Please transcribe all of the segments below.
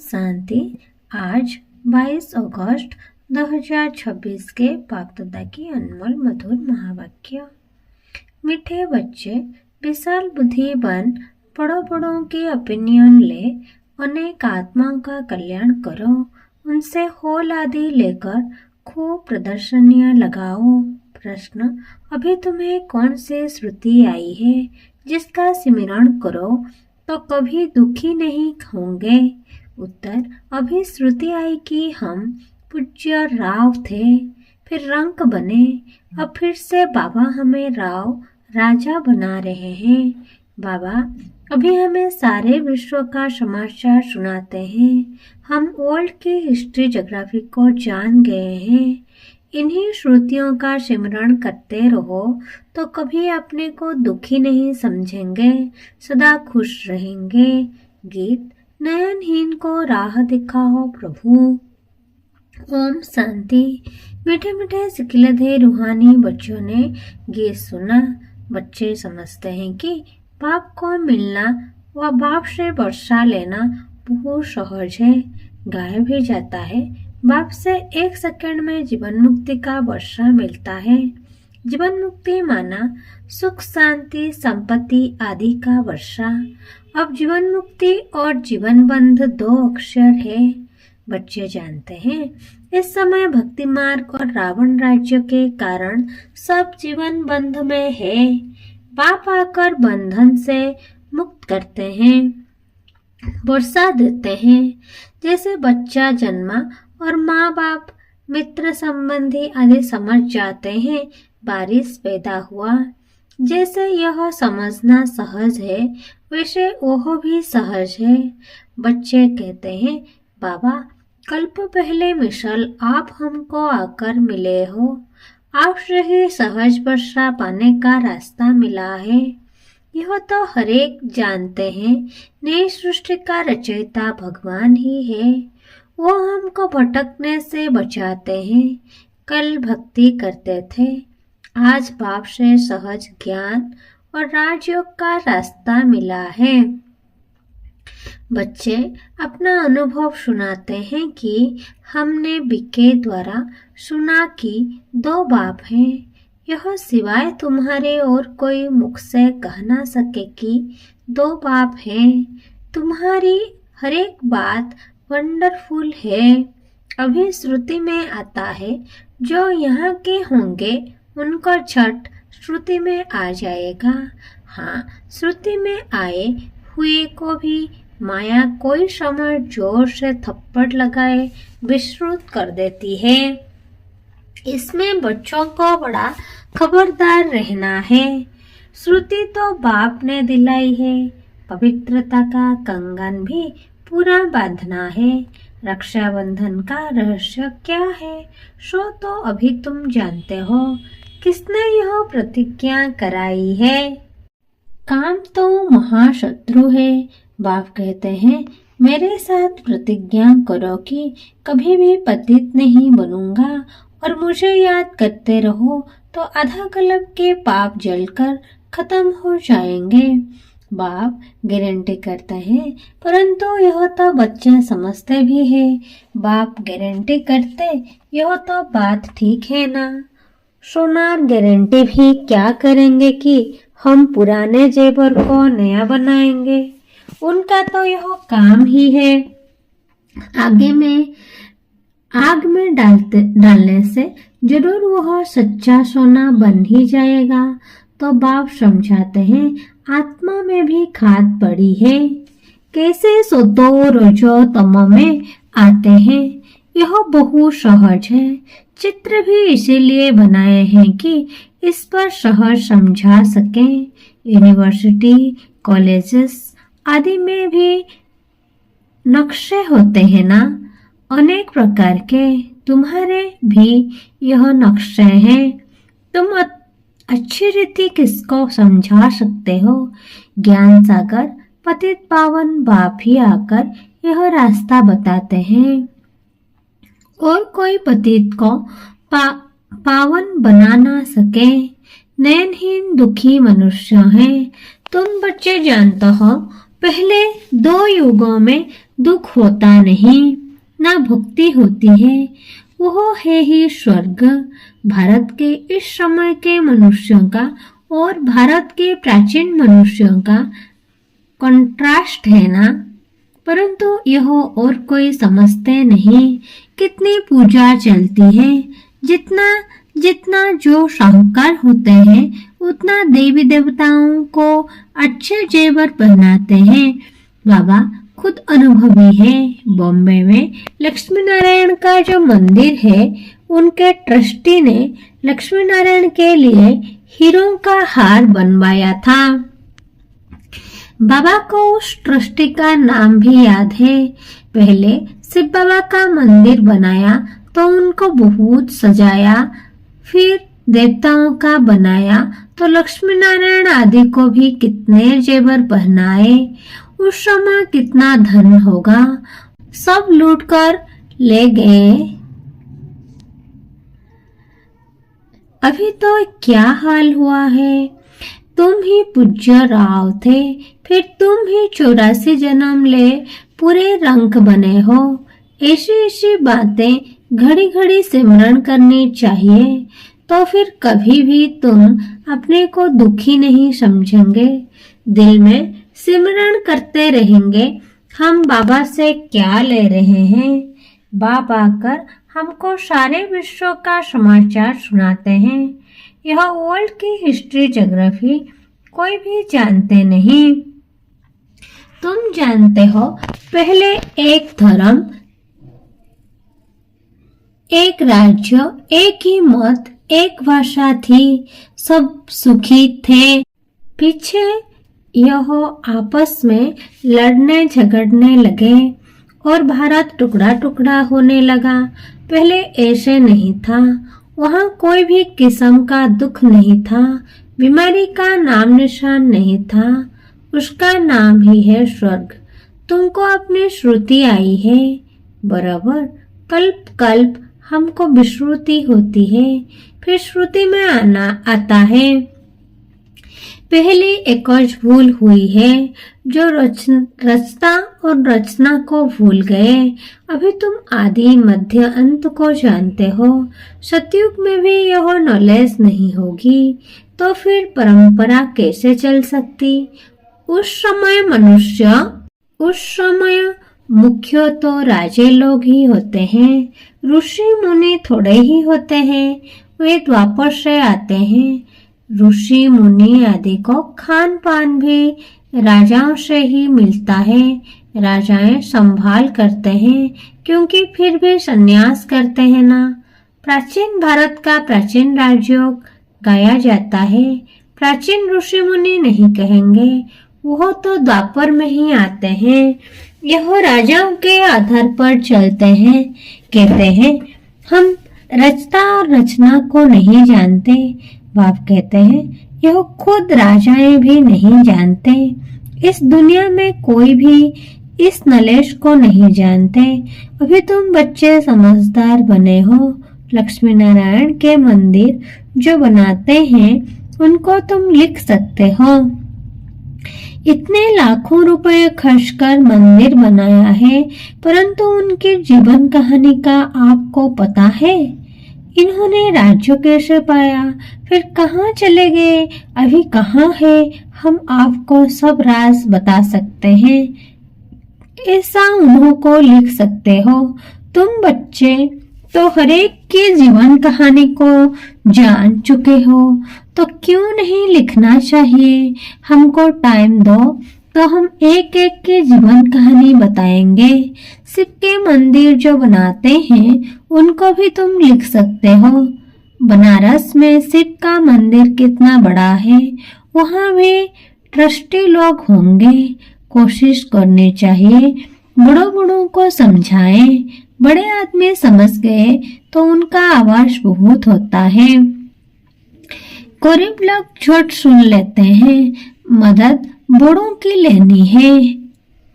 शांति। आज 22 अगस्त 2026 के पाकदादा की अनमोल मधुर महावाक्य। मीठे बच्चे विशाल बुद्धि बन, बड़ों बड़ों की ओपिनियन ले, अनेक आत्माओं का कल्याण करो, उनसे होल आदि लेकर खूब प्रदर्शनियां लगाओ। प्रश्न: अभी तुम्हें कौन सी श्रुति आई है जिसका स्मरण करो तो कभी दुखी नहीं होंगे? उत्तर: अभी श्रुति आई कि हम पूज्य राव थे, फिर रंक बने, अब फिर से बाबा हमें राव राजा बना रहे हैं। बाबा अभी हमें सारे विश्व का समाचार सुनाते हैं। हम वर्ल्ड की हिस्ट्री ज्योग्राफी को जान गए हैं। इन्हीं श्रुतियों का स्मरण करते रहो तो कभी अपने को दुखी नहीं समझेंगे, सदा खुश रहेंगे। गीत: नयनहीन को राह दिखाओ प्रभु। ओम शांति। मीठे मीठे सिकिलधे रूहानी बच्चों ने गीत सुना। बच्चे समझते हैं कि बाप को मिलना व बाप से वर्षा लेना बहुत सहज है। गाया भी जाता है, बाप से 1 सेकंड में जीवन मुक्ति का वर्षा मिलता है। जीवन मुक्ति माना सुख, शांति, संपत्ति आदि का वर्षा। अब जीवन मुक्ति और जीवन बंध 2 अक्षर है। बच्चे जानते हैं इस समय भक्ति मार्ग और रावण राज्य के कारण सब जीवन बंध में है। बाप आकर बंधन से मुक्त करते हैं, वर्षा देते हैं। जैसे बच्चा जन्मा और माँ बाप, मित्र, संबंधी आदि समझ जाते हैं बारिश पैदा हुआ। जैसे यह समझना सहज है, वैसे वह भी सहज है। बच्चे कहते हैं, बाबा कल्प पहले मिसल आप हमको आकर मिले हो, आपसे ही सहज वर्षा पाने का रास्ता मिला है। यह तो हरेक जानते हैं, नई सृष्टि का रचयिता भगवान ही है। वो हमको भटकने से बचाते हैं। कल भक्ति करते थे, आज बाप से सहज ज्ञान और राजयोग का रास्ता मिला है। बच्चे अपना अनुभव सुनाते हैं कि हमने बीके द्वारा सुना कि 2 बाप हैं। यह सिवाय तुम्हारे और कोई मुख से कह ना सके कि 2 बाप हैं। तुम्हारी हर एक बात वंडरफुल है। अभी श्रुति में आता है, जो यहाँ के होंगे उनका छठ श्रुति में आ जाएगा। हाँ, श्रुति में आए हुए को भी माया कोई समय जोर से थप्पड़ लगाए विश्रुत कर देती है। इसमें बच्चों को बड़ा खबरदार रहना है। श्रुति तो बाप ने दिलाई है, पवित्रता का कंगन भी पूरा बांधना है। रक्षाबंधन का रहस्य क्या है, सो तो अभी तुम जानते हो। किसने यह प्रतिज्ञा कराई है? काम तो महाशत्रु है। बाप कहते हैं, मेरे साथ प्रतिज्ञा करो कि कभी भी पतित नहीं बनूंगा और मुझे याद करते रहो तो आधा कल्प के पाप जलकर खत्म हो जाएंगे। बाप गारंटी करते हैं, परंतु यह तो बच्चे समझते भी हैं। बाप गारंटी करते, यह तो बात ठीक है ना। सोनार गारंटी भी क्या करेंगे कि हम पुराने जेवर को नया बनाएंगे। उनका तो यह काम ही है। आग में डालने से जरूर वह सच्चा सोना बन ही जाएगा। तो बाप समझाते हैं, आत्मा में भी खाद पड़ी है। कैसे सतो रजो तमो में आते हैं, यह बहु सहज है। चित्र भी इसीलिए बनाए हैं कि इस पर सहज समझा सकें। यूनिवर्सिटी, कॉलेजेस आदि में भी नक्शे होते हैं ना, अनेक प्रकार के। तुम्हारे भी यह नक्शे हैं। तुम अच्छी रीति किसको समझा सकते हो? ज्ञान सागर पतित पावन बाप ही आकर यह रास्ता बताते हैं। और कोई पतित को पावन बना ना सके। नयनहीन दुखी मनुष्य हैं। तुम बच्चे जानते हो, पहले 2 युगों में दुख होता नहीं, ना भुक्ति होती है। वो है ही स्वर्ग। भारत के इस समय के मनुष्यों का और भारत के प्राचीन मनुष्यों का कंट्रास्ट है ना। परंतु यह और कोई समझते नहीं। कितनी पूजा चलती है, जितना जितना जो शाहूकार होते हैं उतना देवी देवताओं को अच्छे जेवर पहनाते हैं। बाबा खुद अनुभवी है। बॉम्बे में लक्ष्मी नारायण का जो मंदिर है, उनके ट्रस्टी ने लक्ष्मी नारायण के लिए हीरों का हार बनवाया था। बाबा को उस ट्रस्टी का नाम भी याद है। पहले शिव बाबा का मंदिर बनाया तो उनको बहुत सजाया, फिर देवताओं का बनाया तो लक्ष्मी नारायण आदि को भी कितने जेवर पहनाए। उस समय कितना धन होगा, सब लूट कर ले गए। अभी तो क्या हाल हुआ है। तुम ही पूज्य राव थे, फिर तुम ही 84 जन्म ले पूरे रंग बने हो। ऐसी बातें घड़ी घड़ी सिमरन करनी चाहिए, तो फिर कभी भी तुम अपने को दुखी नहीं समझेंगे। दिल में सिमरन करते रहेंगे, हम बाबा से क्या ले रहे हैं। बाबा आकर हमको सारे विश्व का समाचार सुनाते हैं। यह वर्ल्ड की हिस्ट्री ज्योग्राफी कोई भी जानते नहीं। तुम जानते हो, पहले एक धर्म, एक राज्य, एक ही मत, एक भाषा थी, सब सुखी थे। पीछे यह आपस में लड़ने झगड़ने लगे और भारत टुकड़ा टुकड़ा होने लगा। पहले ऐसे नहीं था। वहाँ कोई भी किस्म का दुख नहीं था, बीमारी का नाम निशान नहीं था। उसका नाम ही है स्वर्ग। तुमको अपनी श्रुति आई है बराबर। कल्प कल्प हमको विश्रुति होती है, फिर श्रुति में आना आता है। पहले एक भूल हुई है, जो रचना और रचना को भूल गए। अभी तुम आदि मध्य अंत को जानते हो। सतयुग में भी यह नॉलेज नहीं होगी तो फिर परंपरा कैसे चल सकती। उस समय मुख्य तो राजे लोग ही होते हैं, ऋषि मुनि थोड़े ही होते हैं। वे द्वापर से आते हैं। ऋषि मुनि आदि को खान पान भी राजाओं से ही मिलता है। राजाएं संभाल करते हैं, क्योंकि फिर भी संन्यास करते हैं ना। प्राचीन भारत का प्राचीन राजयोग गाया जाता है। प्राचीन ऋषि मुनि नहीं कहेंगे, वह तो द्वापर में ही आते हैं। यह राजाओं के आधार पर चलते हैं। कहते हैं हम रचता और रचना को नहीं जानते। बाप कहते हैं यह खुद राजाएं भी नहीं जानते। इस दुनिया में कोई भी इस नॉलेज को नहीं जानते। अभी तुम बच्चे समझदार बने हो। लक्ष्मी नारायण के मंदिर जो बनाते हैं उनको तुम लिख सकते हो। इतने लाखों रुपए खर्च कर मंदिर बनाया है, परंतु उनकी जीवन कहानी का आपको पता है। इन्होंने राज्य कैसे पाया, फिर कहाँ चले गए, अभी कहाँ है, हम आपको सब राज बता सकते हैं। ऐसा उन्हों को लिख सकते हो। तुम बच्चे तो हरेक की जीवन कहानी को जान चुके हो, तो क्यों नहीं लिखना चाहिए। हमको टाइम दो तो हम एक एक की जीवन कहानी बताएंगे। शिव के मंदिर जो बनाते हैं उनको भी तुम लिख सकते हो। बनारस में शिव का मंदिर कितना बड़ा है, वहाँ भी ट्रस्टी लोग होंगे। कोशिश करनी चाहिए, बड़ों बड़ों को समझाएं। बड़े आदमी समझ गए तो उनका आवाज बहुत होता है। गरीब लोग झूठ सुन लेते हैं। मदद बड़ों की लेनी है।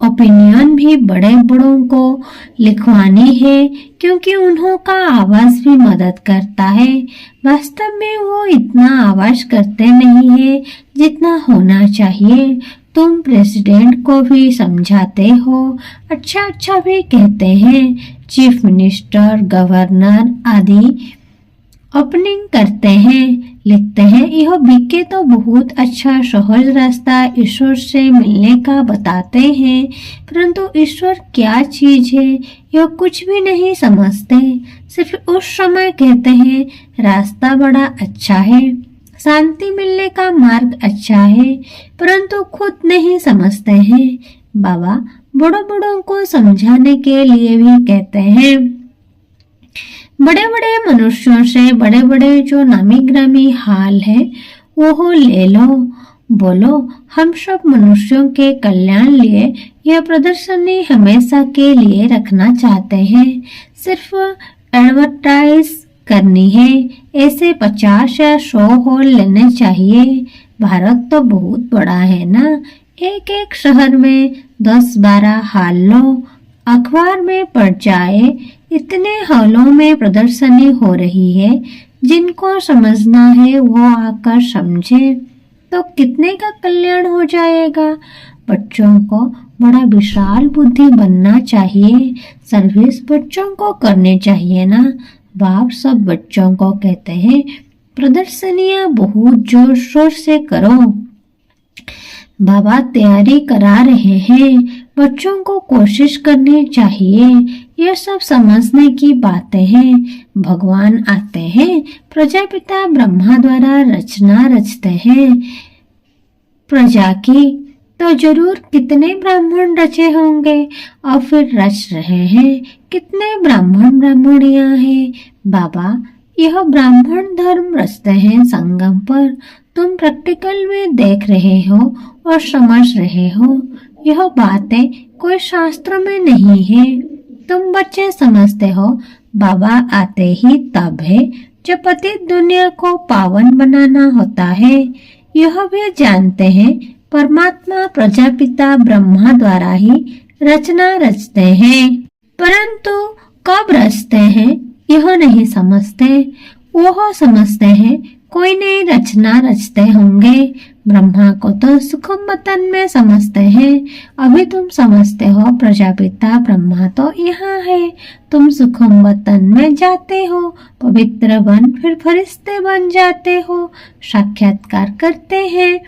ओपिनियन भी बड़े बड़ों को लिखवानी है, क्योंकि उन्हों का आवाज भी मदद करता है। वास्तव में वो इतना आवाज करते नहीं है जितना होना चाहिए। तुम प्रेसिडेंट को भी समझाते हो, अच्छा अच्छा भी कहते हैं। चीफ मिनिस्टर, गवर्नर आदि ओपनिंग करते हैं, लिखते हैं यह बीके तो बहुत अच्छा सहज रास्ता ईश्वर से मिलने का बताते हैं, परंतु ईश्वर क्या चीज है यह कुछ भी नहीं समझते। सिर्फ उस समय कहते हैं रास्ता बड़ा अच्छा है, शांति मिलने का मार्ग अच्छा है, परंतु खुद नहीं समझते हैं। बाबा बड़ों बड़ों को समझाने के लिए भी कहते हैं, बड़े बड़े मनुष्यों से बड़े बड़े जो नामी ग्रामी हाल है वो ले लो, बोलो हम सब मनुष्यों के कल्याण लिए यह प्रदर्शनी हमेशा के लिए रखना चाहते हैं, सिर्फ एडवर्टाइज करनी है। ऐसे 50 या 100 हॉल लेने चाहिए। भारत तो बहुत बड़ा है ना, एक एक शहर में 10-12 हॉल लो, अखबार में पड़ जाए इतने हॉलों में प्रदर्शनी हो रही है, जिनको समझना है वो आकर समझे तो कितने का कल्याण हो जाएगा। बच्चों को बड़ा विशाल बुद्धि बनना चाहिए, सर्विस बच्चों को करनी चाहिए ना। बाप सब बच्चों को कहते हैं प्रदर्शनियां बहुत जोर शोर से करो। बाबा तैयारी करा रहे हैं, बच्चों को कोशिश करनी चाहिए। यह सब समझने की बातें हैं। भगवान आते हैं, प्रजापिता ब्रह्मा द्वारा रचना रचते हैं प्रजा की, तो जरूर कितने ब्राह्मण रचे होंगे और फिर रच रहे हैं। कितने ब्राह्मण ब्राह्मणियां हैं। बाबा यह ब्राह्मण धर्म रचते हैं संगम पर, तुम प्रैक्टिकल में देख रहे हो और समझ रहे हो। यह बातें कोई शास्त्र में नहीं है, तुम बच्चे समझते हो। बाबा आते ही तब है जब पतित दुनिया को पावन बनाना होता है। यह भी जानते हैं परमात्मा प्रजापिता ब्रह्मा द्वारा ही रचना रचते हैं, परंतु कब रचते हैं यह नहीं समझते। वह समझते हैं कोई नहीं रचना रचते होंगे। ब्रह्मा को तो सुखम वतन में समझते हैं। अभी तुम समझते हो प्रजापिता ब्रह्मा तो यहाँ है, तुम सुखम वतन में जाते हो, पवित्र बन फिर फरिश्ते बन जाते हो, साक्षात्कार करते हैं।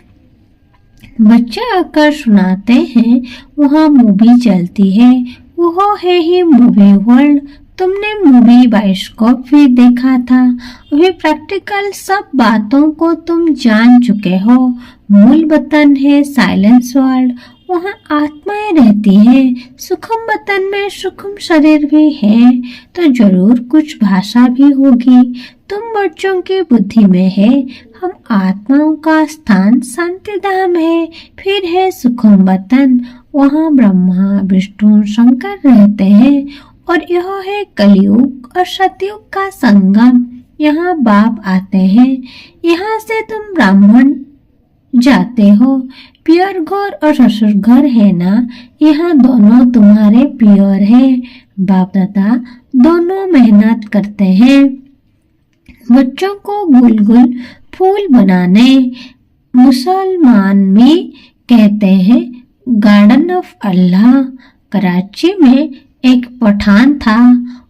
बच्चे आकर सुनाते हैं, वहाँ मूवी चलती है, वो है ही मूवी वर्ल्ड। तुमने मूवी बायोस्कोप भी देखा था, अभी प्रैक्टिकल सब बातों को तुम जान चुके हो। मूल वतन है साइलेंस वर्ल्ड, वहाँ आत्माएं रहती हैं। सुखम वतन में सूक्ष्म शरीर भी है, तो जरूर कुछ भाषा भी होगी। तुम बच्चों की बुद्धि में है, हम आत्माओं का स्थान शांति धाम है, फिर है सुखम वतन, वहाँ ब्रह्मा विष्णु शंकर रहते हैं। और यह है कलयुग और सतयुग का संगम। यहाँ बाप आते हैं, यहाँ से तुम ब्राह्मण जाते हो। पियर घर और ससुर घर है ना, यहाँ दोनों तुम्हारे पियर है। बाप दादा दोनों मेहनत करते हैं बच्चों को गुल गुल फूल बनाने। मुसलमान में कहते हैं गार्डन ऑफ अल्लाह। कराची में एक पठान था,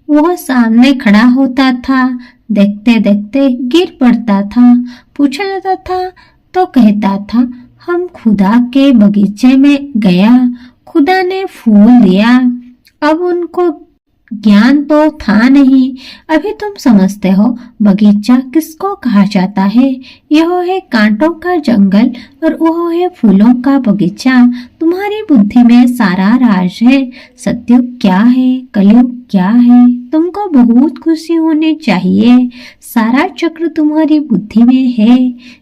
वह सामने खड़ा होता था, देखते देखते गिर पड़ता था। पूछा जाता था तो कहता था हम खुदा के बगीचे में गया, खुदा ने फूल दिया। अब उनको ज्ञान तो था नहीं। अभी तुम समझते हो बगीचा किसको कहा जाता है। यह है कांटों का जंगल और वह है फूलों का बगीचा। तुम्हारी बुद्धि में सारा राज है। सतयुग क्या है, कलयुग क्या है, तुमको बहुत खुशी होनी चाहिए। सारा चक्र तुम्हारी बुद्धि में है।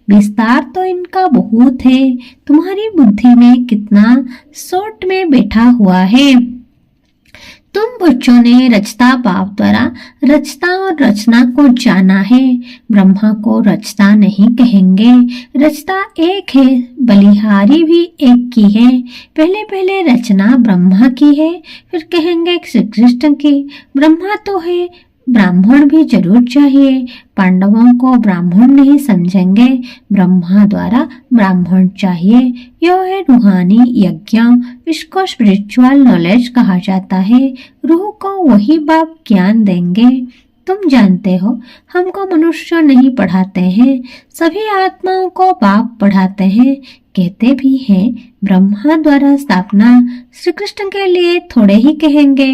विस्तार तो इनका बहुत है। तुम्हारी बुद्धि में कितना शॉर्ट में बैठा हुआ है। तुम बच्चों ने रचता बाप द्वारा रचता और रचना को जाना है। ब्रह्मा को रचता नहीं कहेंगे, रचता एक है, बलिहारी भी एक की है। पहले पहले रचना ब्रह्मा की है, फिर कहेंगे श्री कृष्ण की। ब्रह्मा तो है, ब्राह्मण भी जरूर चाहिए। पांडवों को ब्राह्मण नहीं समझेंगे, ब्रह्मा द्वारा ब्राह्मण चाहिए। यह है रूहानी यज्ञ, इसको स्पिरिचुअल नॉलेज कहा जाता है। रूह को वही बाप ज्ञान देंगे। तुम जानते हो, हमको मनुष्य नहीं पढ़ाते हैं, सभी आत्माओं को बाप पढ़ाते हैं। कहते भी हैं ब्रह्मा द्वारा स्थापना, श्री कृष्ण के लिए थोड़े ही कहेंगे,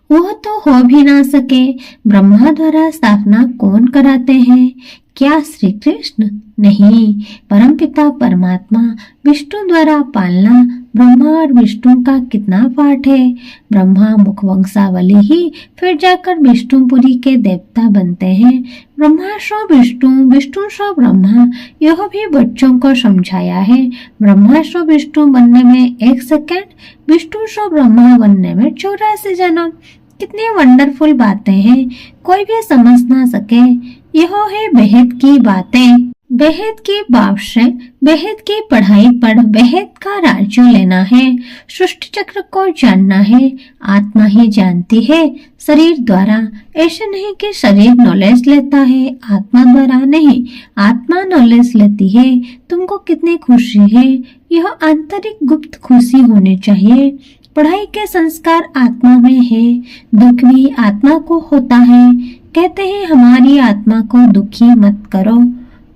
वह तो हो भी ना सके। ब्रह्मा द्वारा स्थापना कौन कराते हैं? क्या श्री कृष्ण? नहीं, परमपिता परमात्मा विष्णु द्वारा पालना। ब्रह्मा और विष्णु का कितना पाठ है। ब्रह्मा मुख वंशावली ही फिर जाकर विष्णुपुरी के देवता बनते हैं। ब्रह्मा सो विष्णु, विष्णु सो ब्रह्मा, यह भी बच्चों को समझाया है। ब्रह्मा सो विष्णु बनने में 1 सेकेंड, विष्णु सो ब्रह्मा बनने में 84 जन्म। कितनी वंडरफुल बातें हैं, कोई भी समझ ना सके। यह है बेहद की बातें। बेहद की बाप से बेहद की पढ़ाई पढ़ बेहद का राज्य लेना है। सृष्टि चक्र को जानना है। आत्मा ही जानती है शरीर द्वारा। ऐसे नहीं कि शरीर नॉलेज लेता है, आत्मा द्वारा नहीं, आत्मा नॉलेज लेती है। तुमको कितनी खुशी है, यह आंतरिक गुप्त खुशी होनी चाहिए। पढ़ाई के संस्कार आत्मा में है, दुख भी आत्मा को होता है। कहते हैं हमारी आत्मा को दुखी मत करो।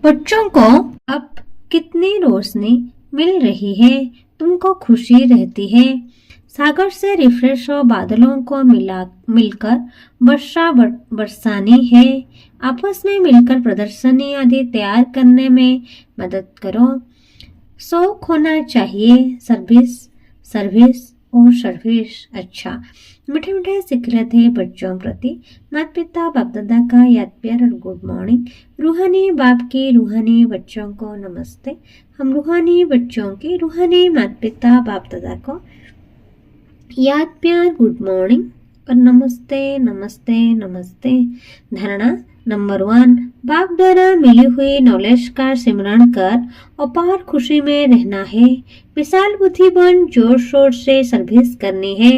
बच्चों को अब कितनी रोशनी मिल रही है, तुमको खुशी रहती है। सागर से रिफ्रेश हो बादलों को मिलकर वर्षा बरसानी है। आपस में मिलकर प्रदर्शनी आदि तैयार करने में मदद करो। शौक होना चाहिए, सर्विस सर्विस और सर्विस। अच्छा, मीठे मीठे सिखरे थे बच्चों प्रति माता पिता बाप दादा का याद प्यार और गुड मॉर्निंग। रूहानी बाप की रूहानी बच्चों को नमस्ते। हम रूहानी बच्चों की रूहानी माता पिता बाप दादा को याद प्यार गुड मॉर्निंग और नमस्ते नमस्ते नमस्ते। धारणा नंबर 1, बाप द्वारा मिली हुई नॉलेज का सिमरण कर अपार खुशी में रहना है। विशाल बुद्धि बन जोर शोर से सर्विस करनी है।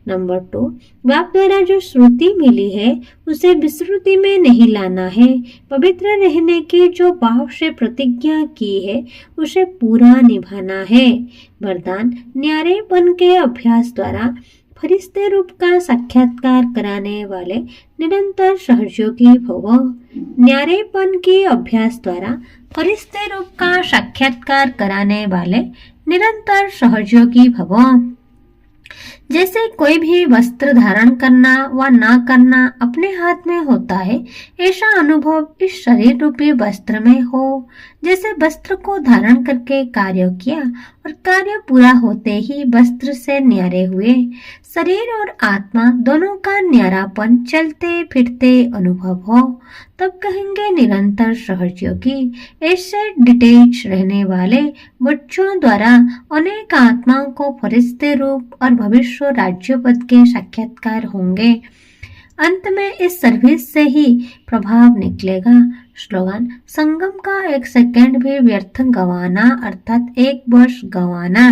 नंबर 2, बाप द्वारा जो श्रुति मिली है उसे विस्मृति में नहीं लाना है। पवित्र रहने की जो बाप से प्रतिज्ञा की है उसे पूरा निभाना है। वरदान न्यारेपन के अभ्यास द्वारा फरिश्ते रूप का साक्षात्कार कराने वाले निरंतर सहयोगी भव। न्यारेपन के अभ्यास द्वारा फरिश्ते रूप का साक्षात्कार कराने वाले निरंतर सहयोगी भव। जैसे कोई भी वस्त्र धारण करना व न करना अपने हाथ में होता है, ऐसा अनुभव इस शरीर रूपी वस्त्र में हो। जैसे वस्त्र को धारण करके कार्य किया और कार्य पूरा होते ही वस्त्र से न्यारे हुए। शरीर और आत्मा दोनों का न्यारापन चलते फिरते अनुभव हो, तब कहेंगे निरंतर सहयोगी। ऐसे डिटेच रहने वाले बच्चों द्वारा अनेक आत्माओं को फरिश्ते रूप और भविष्य राज्य पद के साक्षात्कार होंगे। अंत में इस सर्विस से ही प्रभाव निकलेगा। स्लोगन, संगम का 1 सेकेंड भी व्यर्थ गंवाना अर्थात 1 वर्ष गंवाना।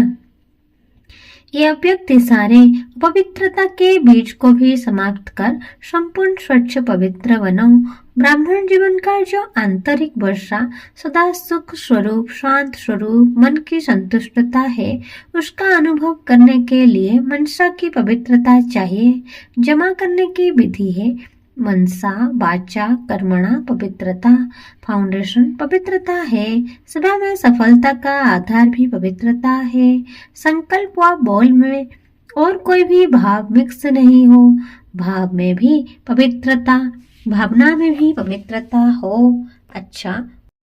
ये अव्यक्त सारे पवित्रता के बीज को भी समाप्त कर संपूर्ण स्वच्छ पवित्र बनो। ब्राह्मण जीवन का जो आंतरिक वर्षा सदा सुख स्वरूप शांत स्वरूप मन की संतुष्टता है, उसका अनुभव करने के लिए मनसा की पवित्रता चाहिए। जमा करने की विधि है मनसा वाचा कर्मणा पवित्रता। फाउंडेशन पवित्रता है। सदा में सफलता का आधार भी पवित्रता है। संकल्प व बोल में और कोई भी भाव मिक्स नहीं हो। भाव में भी पवित्रता, भावना में भी पवित्रता हो। अच्छा,